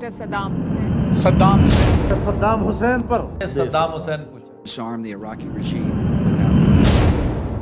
dictator Saddam Hussein. Saddam Hussein پر Saddam Hussein کو disarm the Iraqi regime without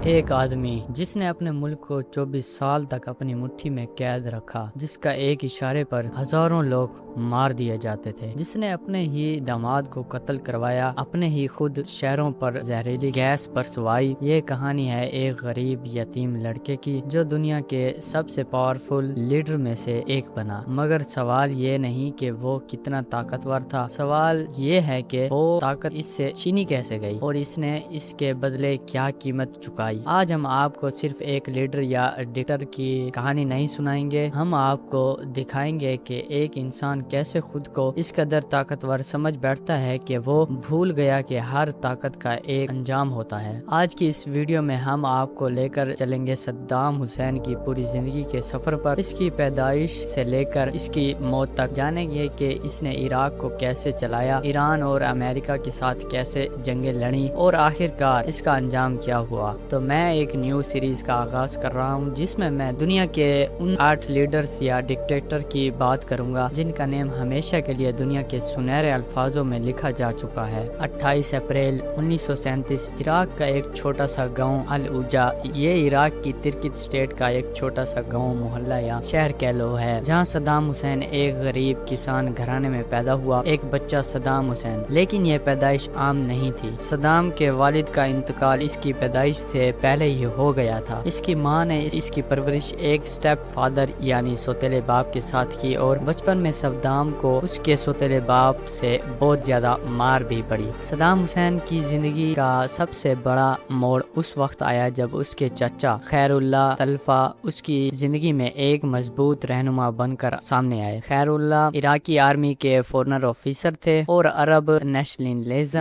ایک آدمی جس نے اپنے ملک کو 24 سال تک اپنی مٹھی میں قید رکھا، جس کا ایک اشارے پر ہزاروں لوگ مار دیے جاتے تھے، جس نے اپنے ہی داماد کو قتل کروایا، اپنے ہی خود شہروں پر زہریلی گیس برسوائی۔ یہ کہانی ہے ایک غریب یتیم لڑکے کی جو دنیا کے سب سے پاورفل لیڈر میں سے ایک بنا۔ مگر سوال یہ نہیں کہ وہ کتنا طاقتور تھا، سوال یہ ہے کہ وہ طاقت اس سے چھینی کیسے گئی اور اس نے اس کے بدلے کیا قیمت چکائی۔ آج ہم آپ کو صرف ایک لیڈر یا ڈکٹیٹر کی کہانی نہیں سنائیں گے، ہم آپ کو دکھائیں گے کہ ایک انسان کیسے خود کو اس قدر طاقتور سمجھ بیٹھتا ہے کہ وہ بھول گیا کہ ہر طاقت کا ایک انجام ہوتا ہے۔ آج کی اس ویڈیو میں ہم آپ کو لے کر چلیں گے صدام حسین کی پوری زندگی کے سفر پر، اس کی پیدائش سے لے کر اس کی موت تک، جانیں گے کہ اس نے عراق کو کیسے چلایا، ایران اور امریکہ کے ساتھ کیسے جنگیں لڑیں اور آخر کار اس کا انجام کیا ہوا۔ تو میں ایک نیو سیریز کا آغاز کر رہا ہوں جس میں دنیا کے ان 8 لیڈرز یا ڈکٹیٹر کی بات کروں گا جن کا نام ہمیشہ کے لیے دنیا کے سنہرے الفاظوں میں لکھا جا چکا ہے۔ 28 اپریل 1937 عراق کا ایک چھوٹا سا گاؤں العوجا، یہ عراق کی ترکت اسٹیٹ کا ایک چھوٹا سا گاؤں، محلہ یا شہر کہہ لو ہے، جہاں صدام حسین ایک غریب کسان گھرانے میں پیدا ہوا، ایک بچہ صدام حسین۔ لیکن یہ پیدائش عام نہیں تھی، صدام کے والد کا انتقال اس کی پیدائش سے پہلے ہی ہو گیا تھا۔ اس کی ماں نے اس کی پرورش ایک سٹیپ فادر یعنی سوتیلے باپ کے ساتھ کی اور بچپن میں صدام کو اس کے سوتیلے باپ سے بہت زیادہ مار بھی پڑی۔ صدام حسین کی زندگی کا سب سے بڑا موڑ اس وقت آیا جب اس کے چچا خیر اللہ طلفہ اس کی زندگی میں ایک مضبوط رہنما بن کر سامنے آئے۔ خیر اللہ عراقی آرمی کے فورنر آفیسر تھے اور عرب نیشنلزم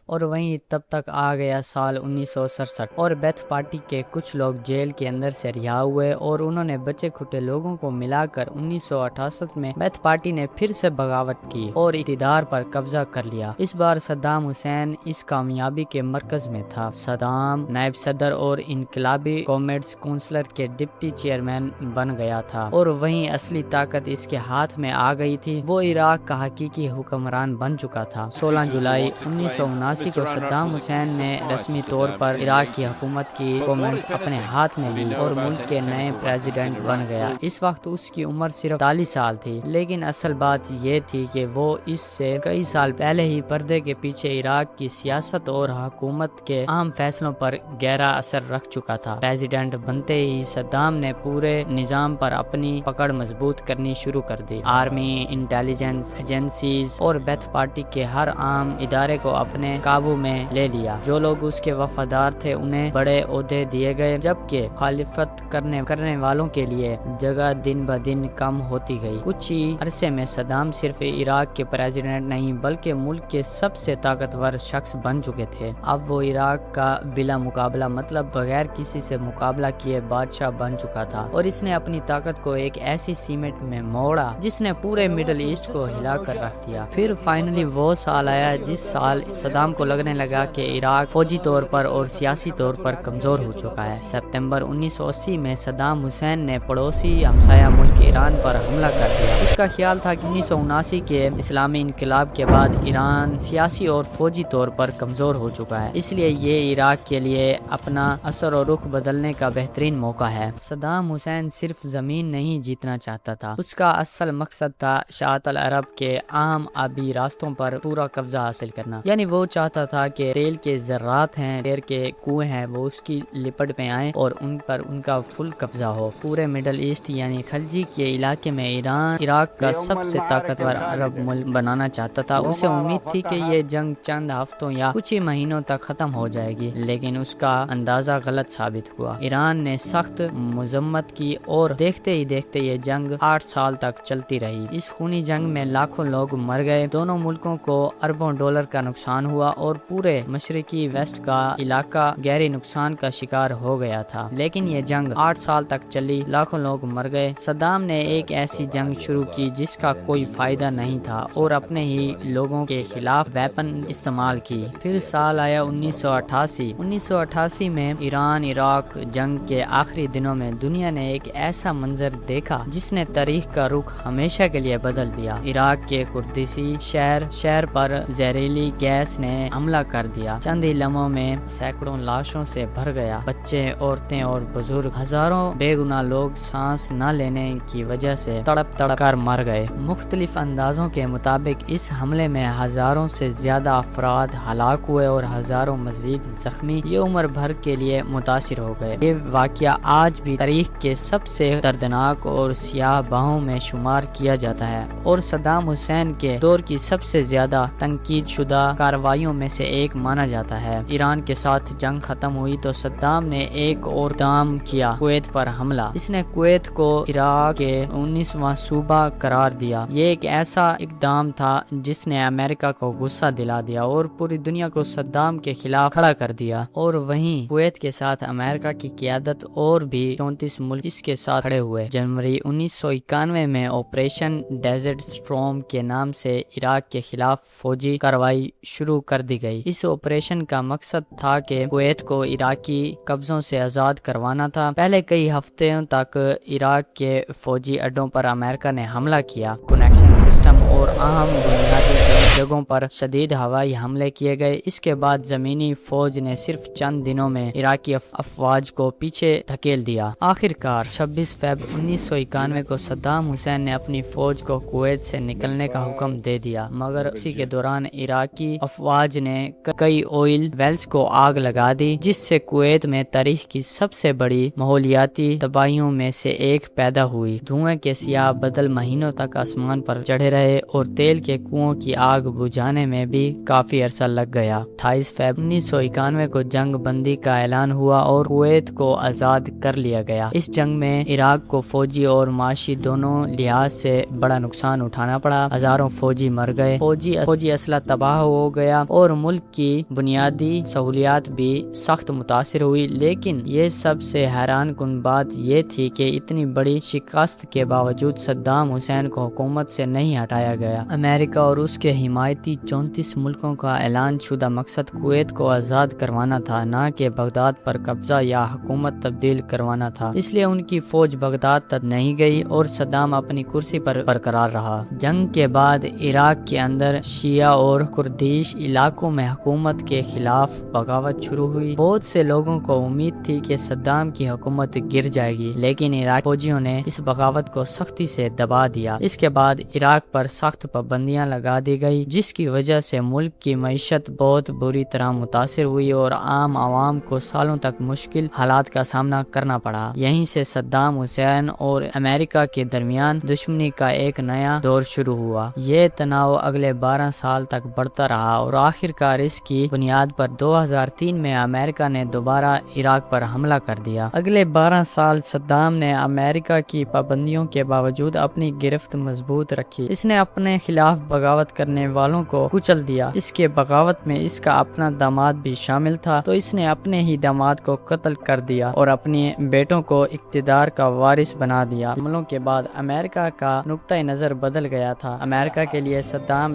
اور وہیں تب تک آ گیا سال 1967 اور بیتھ پارٹی کے کچھ لوگ جیل کے اندر سے رہا ہوئے اور انہوں نے بچے کھوٹے لوگوں کو ملا کر 1968 میں بیتھ پارٹی نے پھر سے بغاوت کی اور اقتدار پر قبضہ کر لیا۔ اس بار صدام حسین اس کامیابی کے مرکز میں تھا۔ صدام نائب صدر اور انقلابی کامرس کونسلر کے ڈپٹی چیئرمین بن گیا تھا اور وہیں اصلی طاقت اس کے ہاتھ میں آ گئی تھی۔ وہ عراق کا حقیقی حکمران بن چکا تھا۔ 16 جولائی 1979 1979 کو صدام حسین نے رسمی طور پر عراق کی حکومت کی کومنٹس اپنے ہاتھ میں لی اور ملک کے نئے پریزیڈنٹ بن گیا۔ اس وقت اس کی عمر صرف 40 سال تھی، لیکن اصل بات یہ تھی کہ وہ اس سے کئی سال پہلے ہی پردے کے پیچھے عراق کی سیاست اور حکومت کے اہم فیصلوں پر گہرا اثر رکھ چکا تھا۔ پریزیڈنٹ بنتے ہی صدام نے پورے نظام پر اپنی پکڑ مضبوط کرنی شروع کر دی۔ آرمی، انٹیلیجنس ایجنسیز اور بیتھ پارٹی کے ہر عام ادارے کو اپنے قابو میں لے لیا۔ جو لوگ اس کے وفادار تھے انہیں بڑے عہدے دیے گئے، جبکہ مخالفت کرنے والوں کے لیے جگہ دن بہ دن کم ہوتی گئی۔ کچھ ہی عرصے میں صدام صرف عراق کے پریزیڈنٹ نہیں بلکہ ملک کے سب سے طاقتور شخص بن چکے تھے۔ اب وہ عراق کا بلا مقابلہ مطلب بغیر کسی سے مقابلہ کیے بادشاہ بن چکا تھا، اور اس نے اپنی طاقت کو ایک ایسی سیمٹ میں موڑا جس نے پورے مڈل ایسٹ کو ہلا کر رکھ دیا۔ پھر فائنلی وہ سال آیا جس سال صدام کو لگنے لگا کہ عراق فوجی طور پر اور سیاسی طور پر کمزور ہو چکا ہے۔ ستمبر 1980 میں صدام حسین نے پڑوسی ہمسایہ ملک ایران پر حملہ کر دیا۔ اس کا خیال تھا کہ 1979 کے اسلامی انقلاب کے بعد ایران سیاسی اور فوجی طور پر کمزور ہو چکا ہے، اس لیے یہ عراق کے لیے اپنا اثر و رخ بدلنے کا بہترین موقع ہے۔ صدام حسین صرف زمین نہیں جیتنا چاہتا تھا، اس کا اصل مقصد تھا شاطئ العرب کے اہم آبی راستوں پر پورا قبضہ حاصل کرنا۔ یعنی وہ چاہتا تھا کہ تیل کے ذرات ہیں، تیل کے کنویں ہیں، وہ اس کی لپٹ میں آئیں اور ان پر ان کا فل قبضہ ہو۔ پورے مڈل ایسٹ یعنی خلیج کے علاقے میں ایران عراق کا سب سے طاقتور عرب ملک بنانا چاہتا تھا۔ اسے امید تھی کہ یہ جنگ چند ہفتوں یا کچھ ہی مہینوں تک ختم ہو جائے گی، لیکن اس کا اندازہ غلط ثابت ہوا۔ ایران نے سخت مذمت کی اور دیکھتے ہی دیکھتے یہ جنگ 8 سال تک چلتی رہی۔ اس خونی جنگ میں لاکھوں لوگ مر گئے، دونوں ملکوں کو اربوں ڈالر کا نقصان ہوا اور پورے مشرقی ویسٹ کا علاقہ گہری نقصان کا شکار ہو گیا تھا۔ لیکن یہ جنگ 8 سال تک چلی، لاکھوں لوگ مر گئے۔ صدام نے ایک ایسی جنگ شروع کی جس کا کوئی فائدہ نہیں تھا اور اپنے ہی لوگوں کے خلاف ویپن استعمال کی۔ پھر سال آیا 1988۔ 1988 میں ایران عراق جنگ کے آخری دنوں میں دنیا نے ایک ایسا منظر دیکھا جس نے تاریخ کا رخ ہمیشہ کے لیے بدل دیا۔ عراق کے کردیسی شہر پر زہریلی گیس نے حملہ کر دیا۔ چند ہی لمحوں میں سینکڑوں لاشوں سے بھر گیا۔ بچے، عورتیں اور بزرگ، ہزاروں بے گناہ لوگ سانس نہ لینے کی وجہ سے تڑپ کر مر گئے۔ مختلف اندازوں کے مطابق اس حملے میں ہزاروں سے زیادہ افراد ہلاک ہوئے اور ہزاروں مزید زخمی یہ عمر بھر کے لیے متاثر ہو گئے۔ یہ واقعہ آج بھی تاریخ کے سب سے دردناک اور سیاہ بہوں میں شمار کیا جاتا ہے اور صدام حسین کے دور کی سب سے زیادہ تنقید شدہ کارروائیوں میں سے ایک مانا جاتا ہے۔ ایران کے ساتھ جنگ ختم ہوئی تو صدام نے ایک اور اقدام کیا، کویت پر حملہ۔ اس نے کویت کو عراق کے 19واں صوبہ قرار دیا۔ یہ ایک ایسا اقدام تھا جس نے امریکہ کو غصہ دلا دیا اور پوری دنیا کو صدام کے خلاف کھڑا کر دیا، اور وہیں کویت کے ساتھ امریکہ کی قیادت اور بھی 34 ملک اس کے ساتھ کھڑے ہوئے۔ جنوری 1991 میں آپریشن ڈیزرٹ سٹارم کے نام سے عراق کے خلاف فوجی کارروائی شروع کر دی گئی۔ اس آپریشن کا مقصد تھا کہ کویت کو عراقی قبضوں سے آزاد کروانا تھا۔ پہلے کئی ہفتوں تک عراق کے فوجی اڈوں پر امریکہ نے حملہ کیا، کنیکشن سسٹم اور اہم بنیادی جگہوں پر شدید ہوائی حملے کیے گئے۔ اس کے بعد زمینی فوج نے صرف چند دنوں میں عراقی افواج کو پیچھے دھکیل دیا۔ آخر کار 26 فروری 1991 کو صدام حسین نے اپنی فوج کو کویت سے نکلنے کا حکم دے دیا، مگر اسی کے دوران عراقی افواج نے کئی آئل ویلز کو آگ لگا دی، جس سے کویت میں تاریخ کی سب سے بڑی ماحولیاتی تباہیوں میں سے ایک پیدا ہوئی۔ دھوئیں کے سیاہ بدل مہینوں تک آسمان پر چڑھے رہے اور تیل کے کنووں کی آگ بجھانے میں بھی کافی عرصہ لگ گیا۔ 28 فروری 1991 کو جنگ بندی کا اعلان ہوا اور کویت کو آزاد کر لیا گیا۔ اس جنگ میں عراق کو فوجی اور معاشی دونوں لحاظ سے بڑا نقصان اٹھانا پڑا۔ ہزاروں فوجی مر گئے، فوجی اسلحہ تباہ ہو گیا اور ملک کی بنیادی سہولیات بھی سخت متاثر ہوئی۔ لیکن یہ سب سے حیران کن بات یہ تھی کہ اتنی بڑی شکست کے باوجود صدام حسین کو حکومت سے نہیں ہٹایا گیا۔ امریکہ اور اس کے حمایتی 34 ملکوں کا اعلان شدہ مقصد کویت کو آزاد کروانا تھا، نہ کہ بغداد پر قبضہ یا حکومت تبدیل کروانا تھا۔ اس لیے ان کی فوج بغداد تک نہیں گئی اور صدام اپنی کرسی پر برقرار رہا۔ جنگ کے بعد عراق کے اندر شیعہ اور کردیش علاقوں میں حکومت کے خلاف بغاوت شروع ہوئی۔ بہت سے لوگوں کو امید تھی کہ صدام کی حکومت گر جائے گی، لیکن عراق فوجیوں نے اس بغاوت کو سختی سے دبا دیا۔ اس کے بعد عراق پر سخت پابندیاں لگا دی گئی، جس کی وجہ سے ملک کی معیشت بہت بری طرح متاثر ہوئی اور عام عوام کو سالوں تک مشکل حالات کا سامنا کرنا پڑا۔ یہیں سے صدام حسین اور امریکہ کے درمیان دشمنی کا ایک نیا دور شروع ہوا۔ یہ تناؤ اگلے 12 سال تک بڑھتا رہا اور آخرکار اس کی بنیاد پر 2003 میں امریکہ نے دوبارہ عراق پر حملہ کر دیا۔ اگلے 12 سال صدام نے امریکہ کی پابندیوں کے باوجود اپنی گرفت مضبوط رکھی۔ اس نے اپنے خلاف بغاوت کرنے والوں کو کچل دیا۔ اس کے بغاوت میں اس کا اپنا داماد بھی شامل تھا، تو اس نے اپنے ہی داماد کو قتل کر دیا اور اپنے بیٹوں کو اقتدار کا وارث بنا دیا۔ حملوں کے بعد امریکہ کا نقطہ نظر بدل گیا تھا۔ امریکہ کے لیے صدام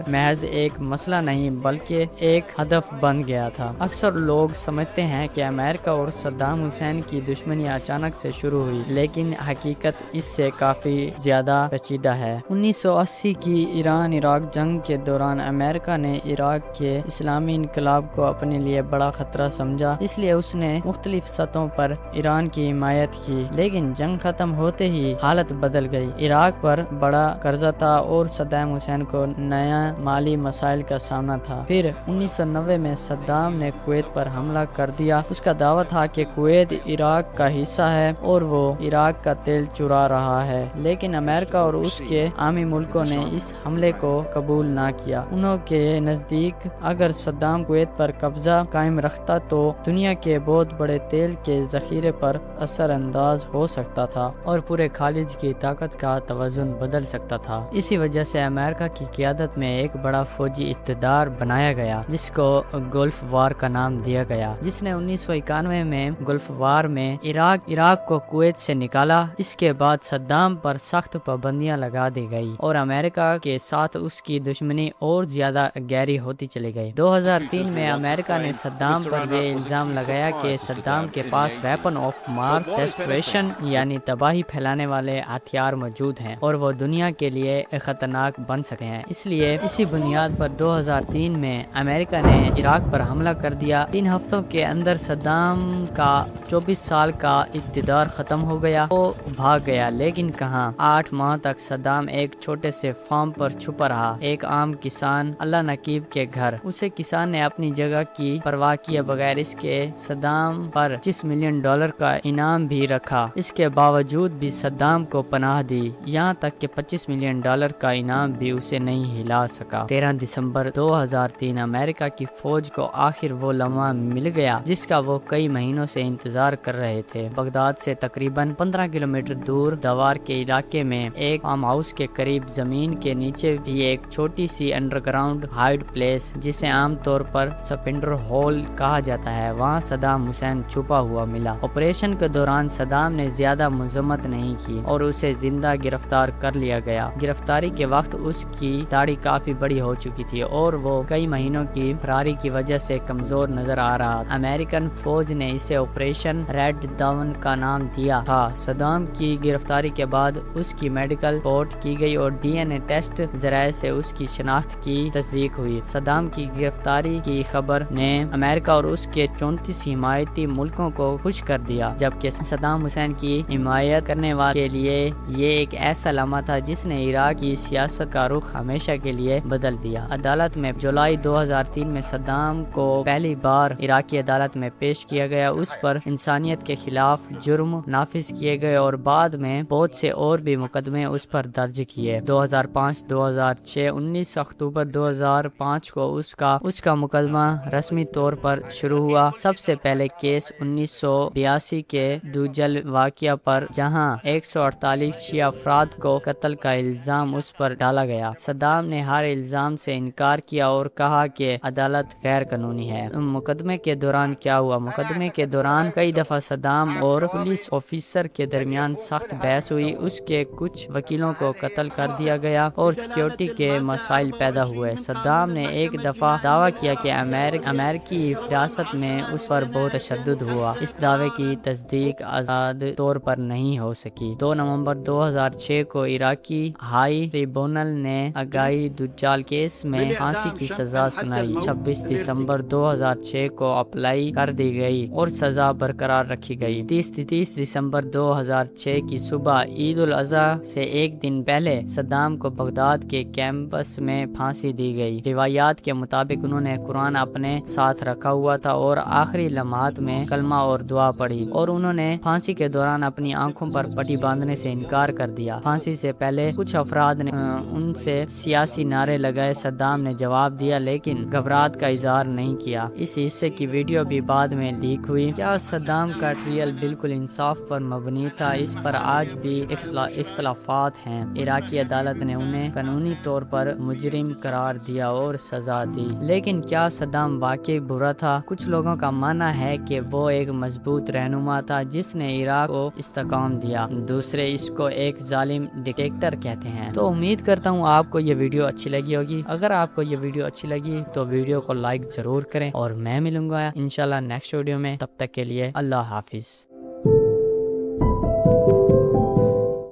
محض ایک مسئلہ نہیں بلکہ ایک ہدف بن گیا تھا۔ اکثر لوگ سمجھتے ہیں کہ امریکہ اور صدام حسین کی دشمنی اچانک سے شروع ہوئی، لیکن حقیقت اس سے کافی زیادہ پیچیدہ ہے۔ 1980 کی ایران عراق جنگ کے دوران امریکہ نے عراق کے اسلامی انقلاب کو اپنے لیے بڑا خطرہ سمجھا، اس لیے اس نے مختلف سطحوں پر ایران کی حمایت کی، لیکن جنگ ختم ہوتے ہی حالت بدل گئی۔ عراق پر بڑا قرضہ تھا اور صدام حسین کو نیا مالی مسائل کا سامنا تھا۔ پھر 1990 میں صدام نے کویت پر حملہ کر دیا۔ اس کا دعویٰ تھا کہ کویت عراق کا حصہ ہے اور وہ عراق کا تیل چرا رہا ہے، لیکن امریکہ اور اس کے عامی ملکوں نے اس حملے کو قبول نہ کیا۔ انہوں کے نزدیک اگر صدام کویت پر قبضہ قائم رکھتا تو دنیا کے بہت بڑے تیل کے ذخیرے پر اثر انداز ہو سکتا تھا اور پورے خلیج کی طاقت کا توازن بدل سکتا تھا۔ اسی وجہ سے امریکہ کی قیادت میں ایک بڑا فوجی اقتدار بنایا گیا جس کو گلف وار کا نام دیا گیا، جس نے 1991 میں گلف وار میں عراق کو کویت سے نکالا۔ اس کے بعد صدام پر سخت پابندیاں لگا دی گئی اور امریکہ کے ساتھ اس کی دشمنی اور زیادہ گہری ہوتی چلی گئی۔ 2003 میں امریکہ نے صدام پر یہ الزام لگایا کہ صدام کے پاس ویپن آف ماس ڈسٹریشن یعنی تباہی پھیلانے والے ہتھیار موجود ہیں اور وہ دنیا کے لیے خطرناک بن سکتے ہیں۔ اس لیے اسی بنیاد پر 2003 میں امریکہ نے عراق پر حملہ کر دیا۔ 3 ہفتوں کے اندر صدام کا 24 سال کا اقتدار ختم ہو گیا۔ وہ بھاگ گیا، لیکن کہاں؟ 8 ماہ تک صدام ایک چھوٹے سے فارم پر چھپا رہا، ایک عام کسان اللہ نقیب کے گھر۔ اسے کسان نے اپنی جگہ کی پرواہ کیے بغیر اس کے صدام پر $25 ملین کا انعام بھی رکھا۔ اس کے باوجود بھی صدام کو پناہ دی، یہاں تک کہ $25 ملین کا انعام بھی اسے نہیں ہلا سکا۔ 13 دسمبر 2003 امریکہ کی فوج کو آخر وہ لمحہ مل گیا جس کا وہ کئی مہینوں سے انتظار کر رہے تھے۔ بغداد سے تقریباً 15 کلومیٹر دور دوار کے علاقے میں ایک فارم ہاؤس کے قریب زمین کے نیچے بھی ایک چھوٹی سی انڈر گراؤنڈ ہائیڈ پلیس جسے عام طور پر سپنڈر ہول کہا جاتا ہے، وہاں صدام حسین چھپا ہوا ملا۔ آپریشن کے دوران صدام نے زیادہ مذمت نہیں کی اور اسے زندہ گرفتار کر لیا گیا۔ گرفتاری کے وقت اس کی داڑھی کافی بڑی ہو چکی تھی اور وہ کئی مہینوں کی فراری کی وجہ سے کمزور نظر آ رہا تھا۔ امریکن فوج نے اسے آپریشن ریڈ ڈاون کا نام دیا تھا۔ صدام کی گرفتاری کے بعد اس کی میڈیکل رپورٹ کی گئی اور DNA ٹیسٹ ذرائع سے اس کی شناخت کی تصدیق ہوئی۔ صدام کی گرفتاری کی خبر نے امریکہ اور اس کے 34 حمایتی ملکوں کو خوش کر دیا، جبکہ صدام حسین کی حمایت کرنے والے کے لیے یہ ایک ایسا لمحہ تھا جس نے عراق کی سیاست کا رخ ہمیشہ کے لیے بدل دیا۔ عدالت میں جولائی 2003 میں صدام کو پہلی بار عراقی عدالت میں پیش کیا گیا۔ اس پر انسانیت کے خلاف جرم نافذ کیے گئے اور بعد میں بہت سے اور بھی مقدمے اس پر درج کیے۔ 2005 2006 19 اکتوبر 2005 کو اس کا مقدمہ رسمی طور پر شروع ہوا۔ سب سے پہلے کیس 1982 کے دوجل واقعہ پر، جہاں 148 شیعہ افراد کو قتل کا الزام اس پر ڈالا گیا۔ صدام نے ہر الزام سے انکار کیا اور کہا کہ عدالت غیر قانونی ہے۔ مقدمے کے دوران کیا ہوا؟ مقدمے محکمے کے دوران کئی دفعہ صدام اور پولیس آفیسر کے درمیان سخت بحث ہوئی۔ اس کے کچھ وکیلوں کو قتل کر دیا گیا اور سیکیورٹی کے مسائل پیدا ہوئے۔ صدام نے ایک دفعہ دعویٰ کیا کہ امریکی حراست میں اس پر بہت تشدد ہوا۔ اس دعوے کی تصدیق آزاد طور پر نہیں ہو سکی۔ 2 نومبر 2006 کو عراقی ہائی ٹریبونل نے اگائی دجال کیس میں پھانسی کی سزا سنائی۔ 26 دسمبر 2006 کو اپلائی کر دی گئی اور سزا برقرار رکھی گئی۔ 30 دسمبر 2006 کی صبح عید الاضحیٰ سے ایک دن پہلے صدام کو بغداد کے کیمپس میں پھانسی دی گئی۔ روایات کے مطابق انہوں نے قرآن اپنے ساتھ رکھا ہوا تھا اور آخری لمحات میں کلمہ اور دعا پڑھی، اور انہوں نے پھانسی کے دوران اپنی آنکھوں پر پٹی باندھنے سے انکار کر دیا۔ پھانسی سے پہلے کچھ افراد نے ان سے سیاسی نعرے لگائے۔ صدام نے جواب دیا لیکن گھبراہٹ کا اظہار نہیں کیا۔ اس حصے کی ویڈیو بھی بعد میں لیک ہوئی۔ کیا صدام کا ٹرائل بالکل انصاف پر مبنی تھا؟ اس پر آج بھی اختلافات ہیں۔ عراقی عدالت نے انہیں قانونی طور پر مجرم قرار دیا اور سزا دی، لیکن کیا صدام واقعی برا تھا؟ کچھ لوگوں کا ماننا ہے کہ وہ ایک مضبوط رہنما تھا جس نے عراق کو استحکام دیا، دوسرے اس کو ایک ظالم ڈکٹیٹر کہتے ہیں۔ تو امید کرتا ہوں آپ کو یہ ویڈیو اچھی لگی ہوگی۔ اگر آپ کو یہ ویڈیو اچھی لگی تو ویڈیو کو لائک ضرور کریں، اور میں ملوں گا انشاءاللہ نیکسٹ ویڈیو میں۔ تب تک کے لیے اللہ حافظ۔